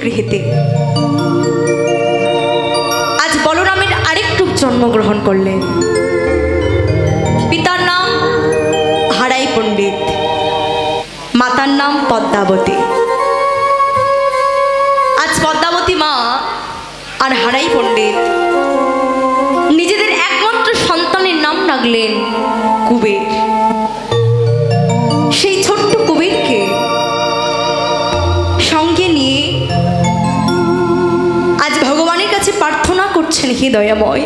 গৃহেতে আজ বলরামের আরেক রূপ জন্মগ্রহণ করলেন। পিতার নাম হারাই পণ্ডিত, মাতার নাম পদ্মাবতী। আজ পদ্মাবতী মা আর হারাই পণ্ডিত নিজেদের একমাত্র সন্তানের নাম রাখলেন কুবের। সেই ছোট্ট কুবেরকে সঙ্গে নিয়ে আজ ভগবানের কাছে প্রার্থনা করছেন, হে দয়াময়,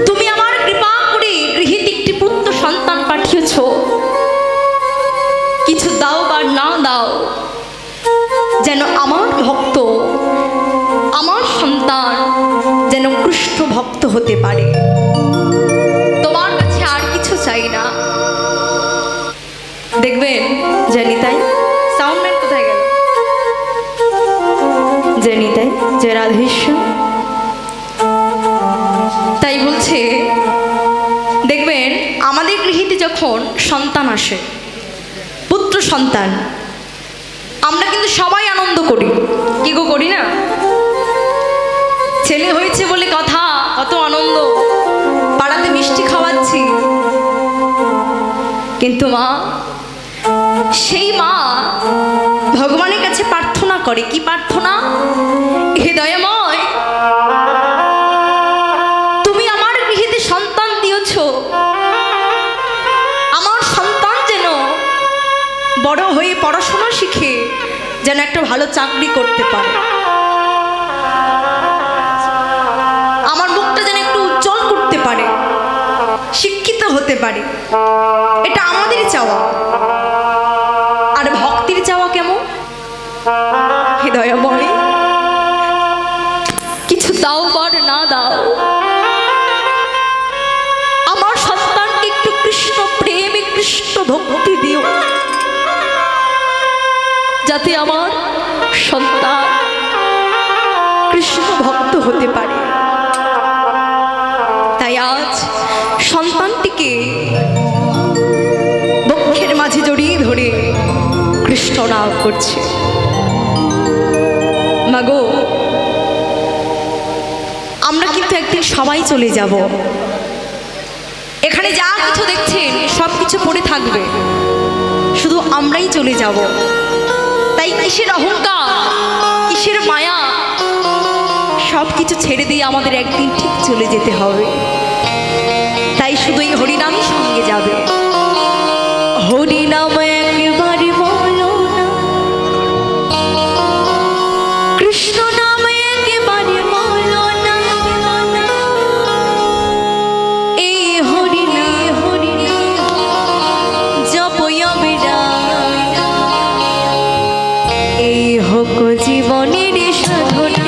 তুমি আমার কৃপা করে গৃহীতে একটি পুত্র সন্তান পাঠিয়েছ, কিছু দাও বা না দাও, যেন আমার ভক্ত, আমার সন্তান যেন কৃষ্ণ ভক্ত হতে পারে। তোমার কাছে আর কিছু চাই না। দেখবেন জনিতাই, সাউন্ডম্যান কোথায় গেল? জনিতাই, জয় রাধেশ্যাম। তাই বলছে, দেখবেন আমাদের গৃহীতে যখন সন্তান আসে, পুত্র সন্তান, আমরা কিন্তু সবাই আনন্দ করি, কি গো করি না? ছেলে হয়েছে বলে কথা, কত আনন্দ, পাড়াতে মিষ্টি খাওয়াচ্ছি। কিন্তু মা, সেই মা ভগবানের কাছে প্রার্থনা করে, কি প্রার্থনা? হে দয়াময়, তুমি আমার গৃহীতে সন্তান দিয়েছ, আমার সন্তান যেন বড় হয়ে পড়াশোনা শিখে যেন একটা ভালো চাকরি করতে পারে, আমার মুখটা যেন একটু উজ্জ্বল করতে পারে, শিক্ষিত হতে পারে। এটা আমাদের চাওয়া। আর ভক্তির চাওয়া কেমন? হে দয়াময়, কিছু দাও বা না দাও, আমার সন্তানকে একটু কৃষ্ণ প্রেমে, কৃষ্ণ ভক্তি দিও, যাতে আমার সন্তান কৃষ্ণ ভক্ত হতে পারে। তাই আজ সন্তানটিকে বক্ষের মাঝে জড়িয়ে ধরে কৃষ্ণ নাম করছে। মাগো, আমরা কিন্তু একদিন সবাই চলে যাব। এখানে যা কিছু দেখছেন সব কিছু পড়ে থাকবে, শুধু আমরাই চলে যাব। তাই কিসের অহংকার, কিসের মায়া, সব কিছু ছেড়ে দিয়ে আমাদের একদিন ঠিক চলে যেতে হবে। তাই শুধু এই হরিনামই সঙ্গে যাবে। হরিনাম একবারে বলো না, কৃষ্ণ নাম একেবারে বলো না, এই হরিনাম জপয়া বেড়া, এই হোক জীবনের সাধনা।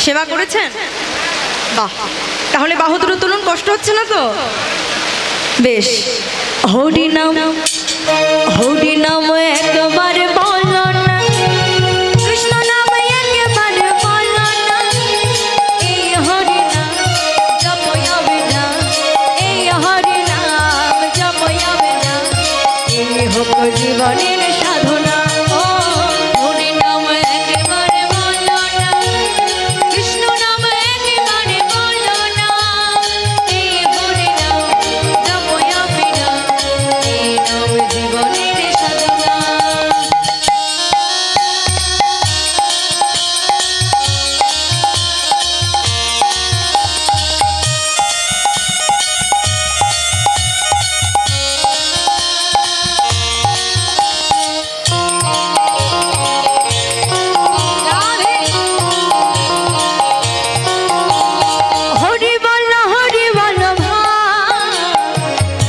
সেবা করেছেন? বাহ, তাহলে বাহু দুটো তুলুন, কষ্ট হচ্ছে না তো? বেশ। হরি নাম, হরি নাম একবার বলো না, কৃষ্ণ নাম একবার বলো না, এই হরি নাম জপয়াবে না, এই হরি নাম জপয়াবে না, এই হোক জীবনের সাধনা। ও হরি নাম একবার বলো না, কৃষ্ণ নাম একবার বলো না, এই হরি নাম জপয়াবে না, এই নাম জীবনের সাধনা। হরি বল ভাই,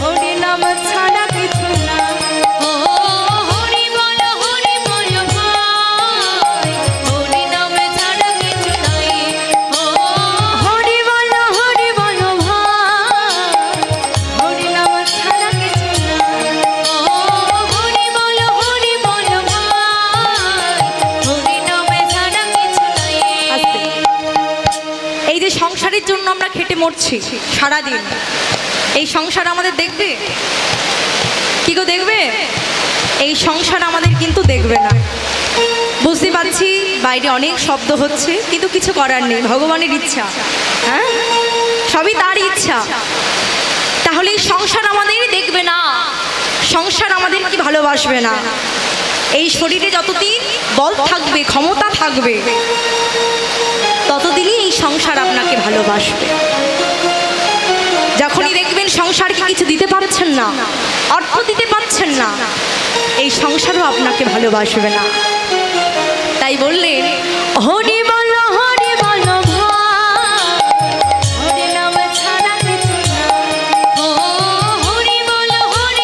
হরি নাম ছাড়া কিছু না। ও হরি বল ভাই, হরি নাম ছাড়া কিছু নাই। ও হরি বল ভাই, হরি নাম ছাড়া কিছু না। ও হরি বল ভাই, হরি নাম ছাড়া কিছু নাই। এই যে সংসারের জন্য আমরা খেটে মরছি সারাদিন, এই সংসার আমাদের দেখবে? কি গো দেখবে? এই সংসার আমাদের কিন্তু দেখবে না। বুঝতে পারছি বাইরে অনেক শব্দ হচ্ছে, কিন্তু কিছু করার নেই, ভগবানের ইচ্ছা। হ্যাঁ, সবই তার ইচ্ছা। তাহলে এই সংসার আমাদেরই দেখবে না, সংসার আমাদের কি ভালোবাসবে না। এই শরীরে যতদিন বল থাকবে, ক্ষমতা থাকবে, ততদিনই এই সংসার আপনাকে ভালোবাসবে। যখনই দেখবেন সংসারকে কিছু দিতে পারছেন না, অর্থ দিতে পারছেন না, এই সংসারও আপনাকে ভালোবাসবে না। তাই বললেন হরি বল ভাই, হরি নাম ছাড়া কিছু না। ও হরি বল ভাই,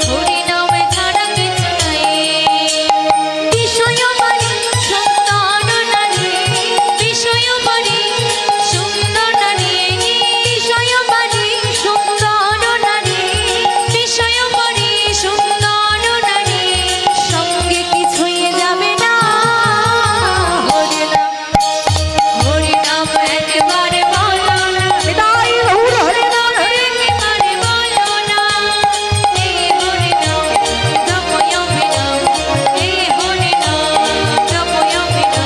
হরি নাম ছাড়া কিছু নাই। বিষয় বাড়ি সুন্দর নারী, বিষয় বাড়ি সুন্দর নারী, বিষয় বাড়ি সুন্দর নারী, বিষয় বাড়ি সুন্দর নারী, সঙ্গে কিছুই যাবে না। হরি নাম, হরি নাম একবারে বলো না, হৃদয় হরি নাম একবারে বলো না, এই হরি নাম জপয়াবে না, এই হরি নাম জপয়াবে না,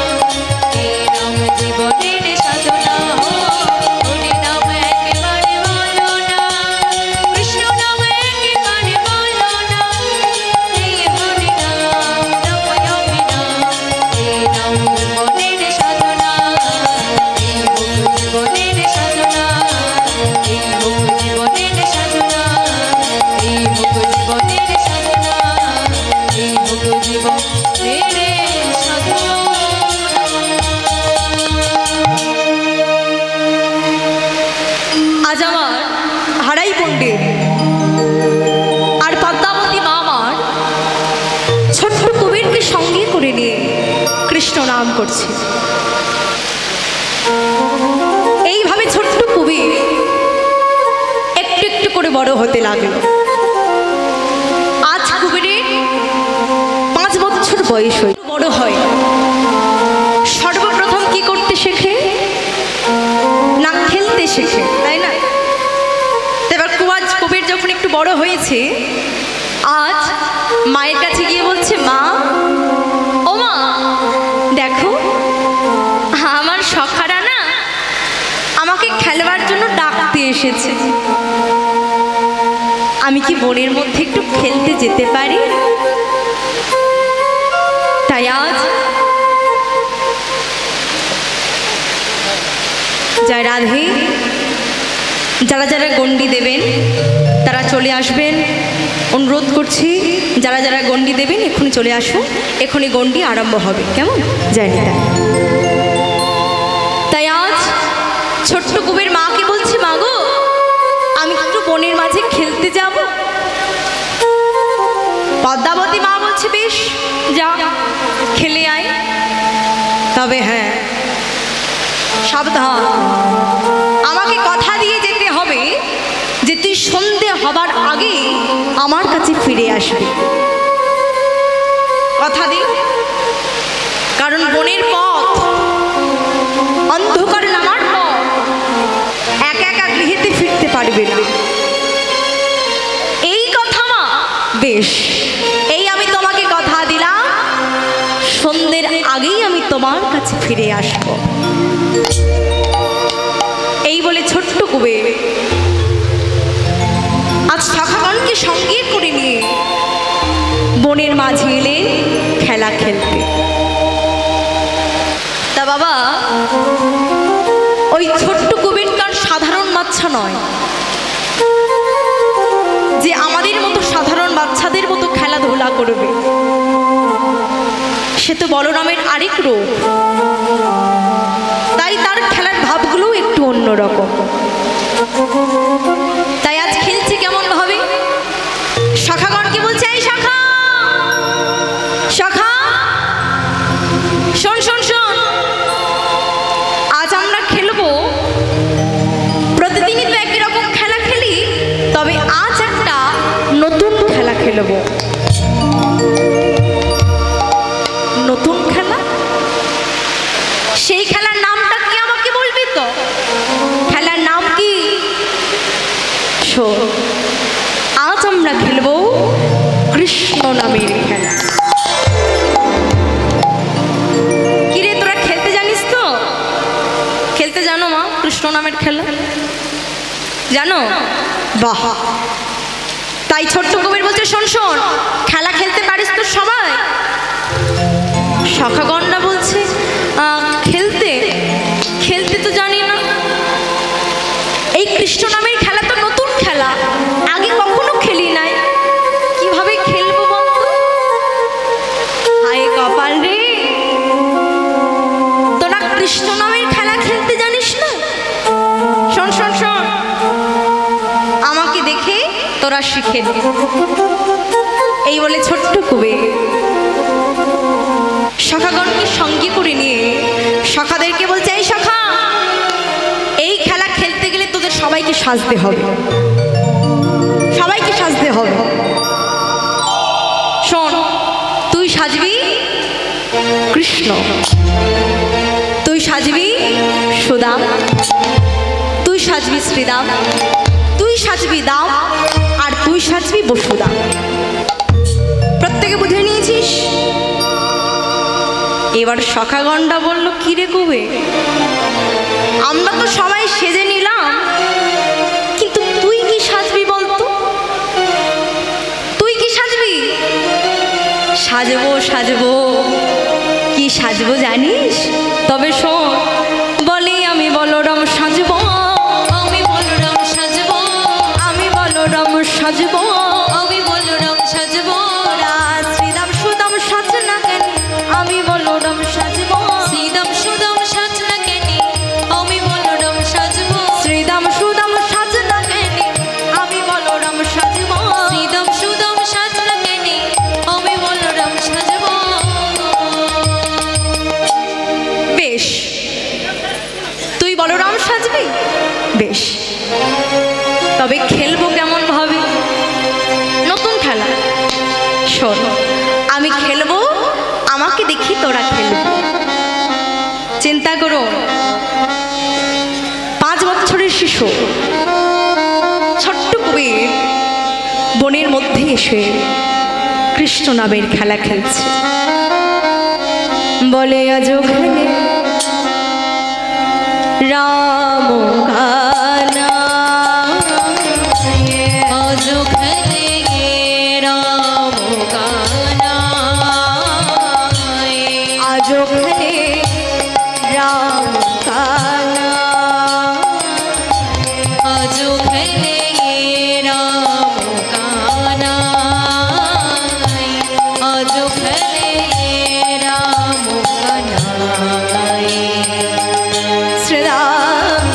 এই নাম জীবনের সাধনা। হরি নাম একবারে বলো না, কৃষ্ণ নাম একবারে বলো না, এই হরি নাম জপয়াবে না, এই নাম জীবনের সাধনা, এই হোক জীবনের সাধনা, এই হোক জীবনের সাধনা, এই হোক জীবনের সাধনা, এই হোক জীবনের সাধনা। আজ আমার হারাই পণ্ডিত আর পদ্মাবতী মা আমার ছোট্ট কবিরকে সঙ্গে করে নিয়ে কৃষ্ণ নাম করছে। এইভাবে ছোট্ট কবির একটু একটু করে বড় হতে লাগলো। আজ কবিরের 5 বছর বয়স হয়ে বড় হয়। সর্বপ্রথম কি করতে শেখে? না খেলতে শেখে, তাই না? এবার আজ কবির যখন একটু বড় হয়েছে, আজ মায়ের কাছে গিয়ে বলছে, মা, ও মা, দেখো আমার সখারা না আমাকে খেলবার জন্য ডাকতে এসেছে, আমি কি বনের মধ্যে একটু খেলতে যেতে পারি? তাই আজ জয় রাধে, যারা যারা গণ্ডি দেবেন তারা চলে আসবেন। অনুরোধ করছি, যারা যারা গণ্ডি দেবেন এক্ষুনি চলে আসুন, এক্ষুনি গণ্ডি আরম্ভ হবে, কেমন? জয় নিতাই। তাই আজ ছোট্ট কবির মাকে বলছে, মা গো, আমি একটু বনের মাঝে খেলতে যাব। পদ্মাবতী মা বলছে, বেশ যা, খেলে আয়। তবে হ্যাঁ, সাবধান, আমাকে কথা দিয়ে যেতে হবে যে তুই সন্ধে হবার আগে আমার কাছে ফিরে আসবি। কথা দি, কারণ বনের পথ, অন্ধকার নামার পথ, একা একা গৃহেতে ফিরতে পারবে না। এই কথা মা, বেশ, এই আমি তোমাকে কথা দিলাম, সন্ধ্যের আগেই আমি তোমার কাছে ফিরে আসব। এই বলে ছোট্ট কুবের আজ সখাগণকে সঙ্গে করে নিয়ে বনের মাঝে এলে খেলা খেলতে। তা বাবা, ওই ছোট্ট কুবেরটার সাধারণ বাচ্চা নয় যে আমাদের মতো সাধারণ বাচ্চাদের মতো খেলাধুলা করবে। সে তো বলরামের আরেক রূপ, তাই তার খেলার ভাবগুলো একটু অন্যরকম। তাই আজ খেলছে কেমন ভাবে, শাখাগণকে বলছে, এই শাখা, শাখা শোন শোন শোন, আজ আমরা খেলবো। প্রতিদিনই তো একই রকম খেলা খেলি, তবে আজ একটা নতুন খেলা খেলবো। নতুন খেলা? সেই খেলার নামটা কি আমাকে বলবি তো? খেলার নাম কি? শোন, আজ আমরা খেলবো কৃষ্ণ নামের খেলা। কিরে, তোরা খেলতে জানিস তো? খেলতে জানো মা কৃষ্ণ নামের খেলা? জানো? বাহ! তাই ছোট্ট কবির বলছে, শোন শোন, খেলা খেলতে পারিস তো সবাই? সখাগণরা বলছে, খেলতে খেলতে তো জানি না। এই কৃষ্ণ নামের খেলা তো নতুন খেলা, আগে কখনো খেলি নাই, কিভাবে খেলবো বলতো? হায় কপাল রে, তোরা কৃষ্ণ নামের খেলা খেলতে জানিস না? শোন শোন শোন, আমাকে দেখে তোরা শিখে নে। এই বলে ছোট্ট কুবের শাখাগণকে সঙ্গে করে নিয়ে শাখাদেরকে বলছে, এই শাখা, এই খেলা খেলতে গেলে তোদের সবাইকে সাজতে হবে, সবাইকে সাজতে হবে। শোন, তুই সাজবি কৃষ্ণ, তুই সাজবি সুদাম, তুই সাজবি শ্রীদাম, তুই সাজবি দাম, আর তুই সাজবি বসুদাম। প্রত্যেকে বুঝে নিয়েছিস? এবার সখাগণরা বলল, কি রে কুবে, আমরা তো সবাই সেজে নিলাম, কিন্তু তুই কি সাজবি বলতো? তুই কি সাজবি? সাজবো সাজবো, কি সাজবো জানিস? তবে শোন, বলি আমি বলরাম সাজবো, আমি বলরাম সাজবো, আমি বলরাম সাজবো, আমি বলরাম সাজবো। শ্রীদাম সুদাম সাজ না কেন, আমি বলরাম সাজবো, শ্রীদাম সুদাম সাজ না কেন, আমি বলরাম সাজবো, শ্রীদাম সুদাম সাজ না কেন, আমি বলরাম সাজবো, শ্রীদাম সুদাম সাজ না কেন, আমি বলরাম সাজবো। বেশ, তুই বলরাম সাজবি? বেশ, তবে খেলবো কেমন ভাবে? নতুন খেলা। শোন, আমি খেলবো, আমাকে দেখি তোরা খেলবি। চিন্তা করো, 5 বছরের শিশু ছোট্ট কবির বনের মধ্যে এসে কৃষ্ণ নামের খেলা খেলছে। বলে আজ খেলে রাম গানা, আজ খেলে রাম গানা, আজ খেলে রাম গানা, আজ খেলে রাম গানা, আজ খেলে রাম গানা। শ্রীরাম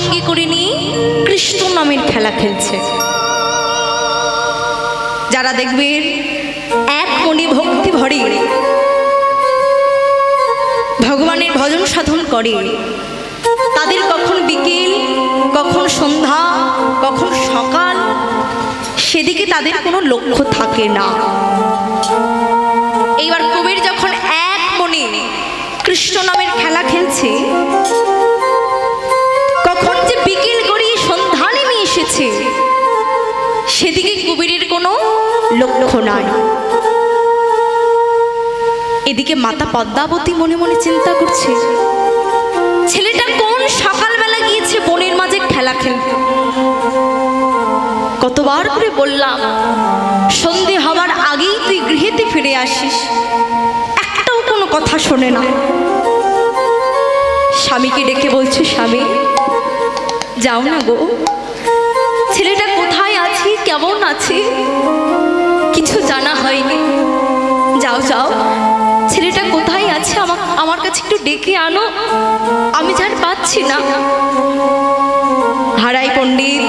সঙ্গে করে নিয়ে কৃষ্ণ নামের খেলা খেলছে। যারা দেখবেন এক মনে ভক্তি ভরে ভগবানের ভজন সাধন করে, তাদের কখন বিকেল, কখন সন্ধ্যা, কখন সকাল, সেদিকে তাদের কোনো লক্ষ্য থাকে না। এইবার কবির যখন এক মনে কৃষ্ণ নামের খেলা খেলছে, কখন যে বিকেল গড়িয়ে সন্ধ্যা নেমে এসেছে, সেদিকে কবিরের কোনো লক্ষ্য নাই। এদিকে মাতা পদ্মাবতী মনে মনে চিন্তা করছে, ছেলেটা কোন সকালবেলা গিয়েছে বনের মাঝে খেলা খেলতে। কতবার করে বললাম সন্ধে হওয়ার আগেই তুই গৃহেতে ফিরে আসিস, একটাও কোনো কথা শোনে না। স্বামীকে ডেকে বলছে, স্বামী যাও না গো, ছেলেটা কোথায় আছে, কেমন আছে কিছু জানা হয়নি, যাও যাও, ছেলেটা কোথায় আছে আমার কাছে একটু ডেকে আনো, আমি যার পাচ্ছি না। হারাই পণ্ডিত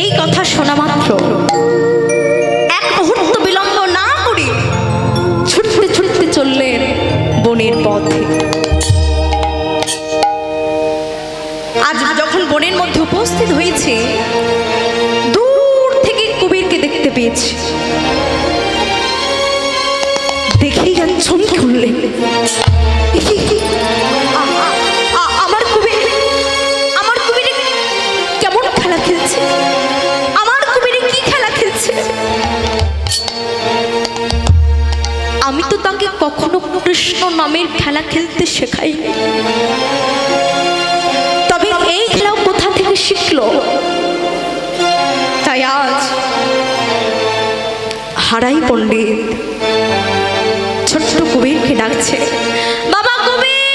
এই কথা শোনা মাত্র এক মুহূর্ত বিলম্ব না করে ছুটতে ছুটতে চললেন বনের পথে। আজ যখন বনের মধ্যে উপস্থিত হয়েছে, দূর থেকে কবিরকে দেখতে পেয়েছে। দেখেই যেন চমকে উঠলেন, আমার কবিরে কেমন খেলা খেলছে, আমার কবিরে কি খেলা খেলছে। আমি তো তাকে কখনো কৃষ্ণ নামের খেলা খেলতে শেখাইনি, তবে এই খেলাও কোথা থেকে শিখলো। তাই আজ হারাই পণ্ডিত ছোট্ট কবিরকে ডাকছে, বাবা কবির,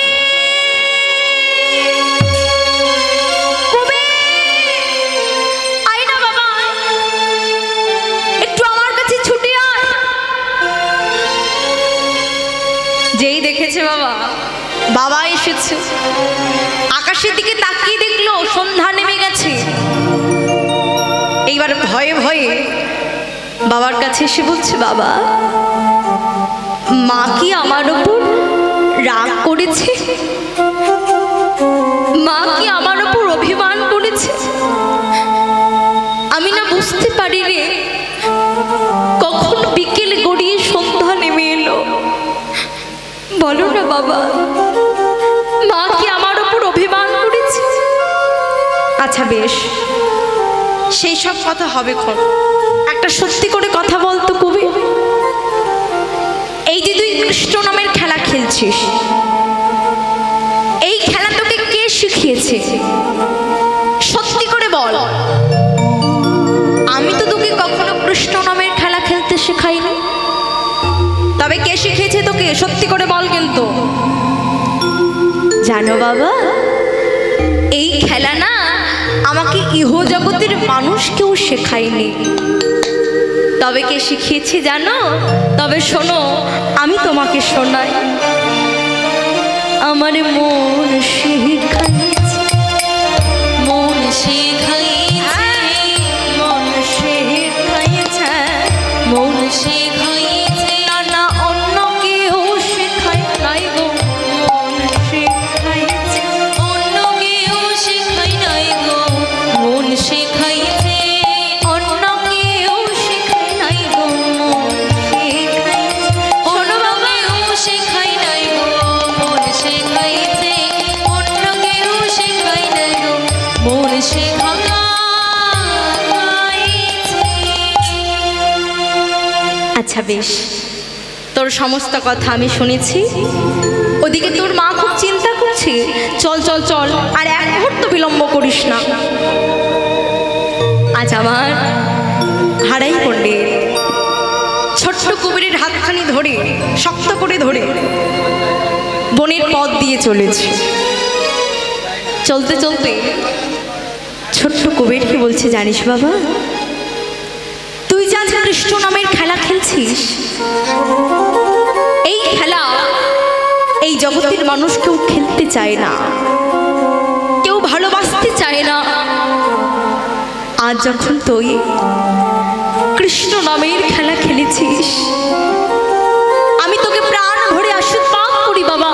আয় না বাবা, একটু আমার কাছে ছুটে আয়। যেই দেখেছে বাবা এসেছে, আকাশের দিকে তাকিয়ে দেখলো সন্ধ্যা নেমে গেছে। এইবার ভয়ে ভয়ে বাবার কাছে এসে বলছে, বাবা মা কি আমার উপর রাগ করেছে, মা কি আমার উপর অভিমান করেছে, আমি না বুঝতে পারি রে, কখন বিকেল গড়িয়ে সন্ধ্যা নেমে এলো, বলো না বাবা, মা কি আমার উপর অভিমান করেছে। আচ্ছা বেশ, সেই সব কথা হবে ক্ষণ, একটা সত্যি করে কথা বলতো কবি, এই যে তুই কৃষ্ণ নামের খেলা খেলছিস, এই খেলা তোকে কে শিখিয়েছে, সত্যি করে বল। আমি তো তোকে কখনো কৃষ্ণ নামের খেলা খেলতে শেখাইনি, তবে কে শিখিয়েছে তোকে, সত্যি করে বল কিন্তু। জানো বাবা, এই খেলা না আমাকে ইহ জগতের মানুষ কেউ শেখায়নি, তবে কে শিখিয়েছে জানো, তবে শোনো আমি তোমাকে শোনাই। আমার মন শিখাইছে, মন শিখাইছে, মন শিখাইছে, মন শিখাইছে, না অন্য কেউ শেখায় নাই গো, মন শিখাইছে, অন্য কেউ শেখায় নাই গো, মন শিখাইছে, অন্য কেউ শেখায় নাই গো, মন শিখাইছে, অন্য কেউ শেখায় নাই গো, মন শিখাইছে, অন্য কেউ শেখায় নাই গো, মন শিখাইছে। আচ্ছা বেশ, তোর সমস্ত কথা আমি শুনেছি, ওদিকে তোর মা খুব চিন্তা করছে, চল চল চল, আর এক মুহূর্ত বিলম্ব করিস না। আজ আমার হারাই পণ্ডিত ছোট্ট কবিরের হাতখানি ধরে, শক্ত করে ধরে বনের পথ দিয়ে চলেছে। চলতে চলতে ছোট্ট কবিরকে বলছে, জানিস বাবা, তুই যে আজ কৃষ্ণ নামের খেলা খেলছিস, এই খেলা এই জগতের মানুষ কেউ খেলতে চায় না, আজ যখন তুই কৃষ্ণ নামের খেলা খেলেছিস, আমি তোকে প্রাণ ভরে আশীর্বাদ করি বাবা,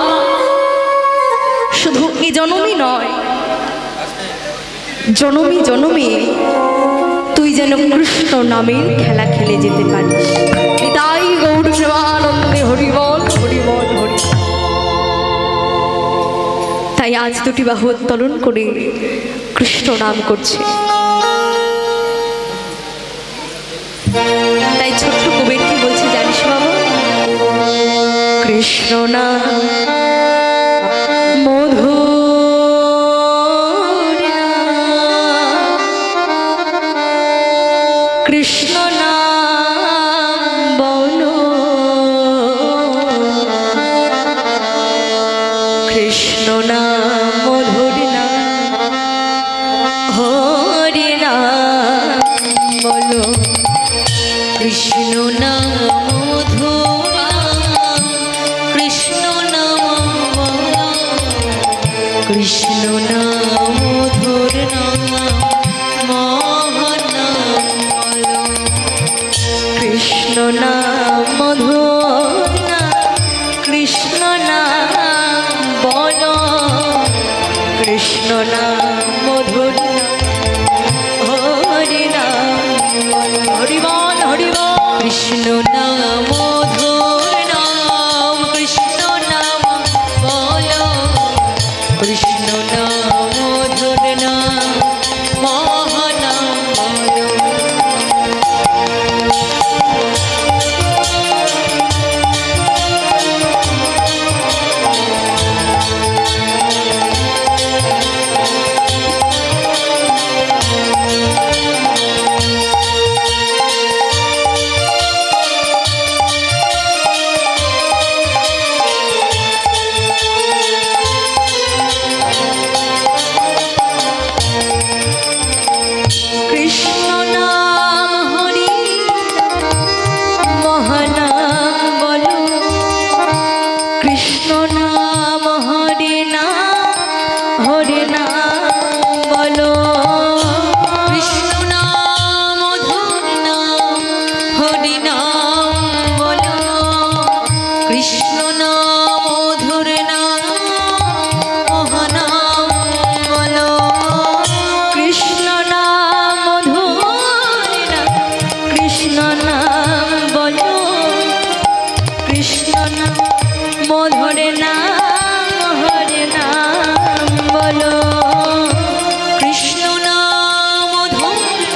শুধু এ জনমই নয়, জনমী জনমী তুই যেন কৃষ্ণ নামের খেলা খেলে যেতে পারিস। এটাই গৌর প্রেমানন্দে হরিবল হরিবল হরি। তাই আজ দুটি বাহু উত্তোলন করে কৃষ্ণ নাম করছে। তাই ছোট্ট কবির কি বলছে জানিস বাবা? কৃষ্ণ নাম মধু কৃষ্ণ নাম বলো, কৃষ্ণ নাম মধুর নাম, হরি নাম বলো, কৃষ্ণ নাম মধু, কৃষ্ণ নাম বলো, কৃষ্ণ নাম মধুর নাম, কৃষ্ণ নাম মধুর নাম, কৃষ্ণ নাম বলো, কৃষ্ণ নাম মধুর নাম, হরি নাম বলো, হরি বল হরি বল। কৃষ্ণ নাম মধুর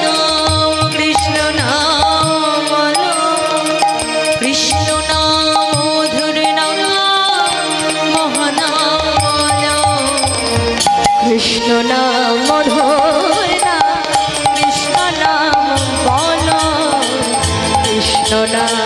নাম, কৃষ্ণ নাম বলো, কৃষ্ণ নাম মধুর নাম, মহানাম বলো। কৃষ্ণ নাম মধুর নাম, কৃষ্ণ নাম বলো, কৃষ্ণ নাম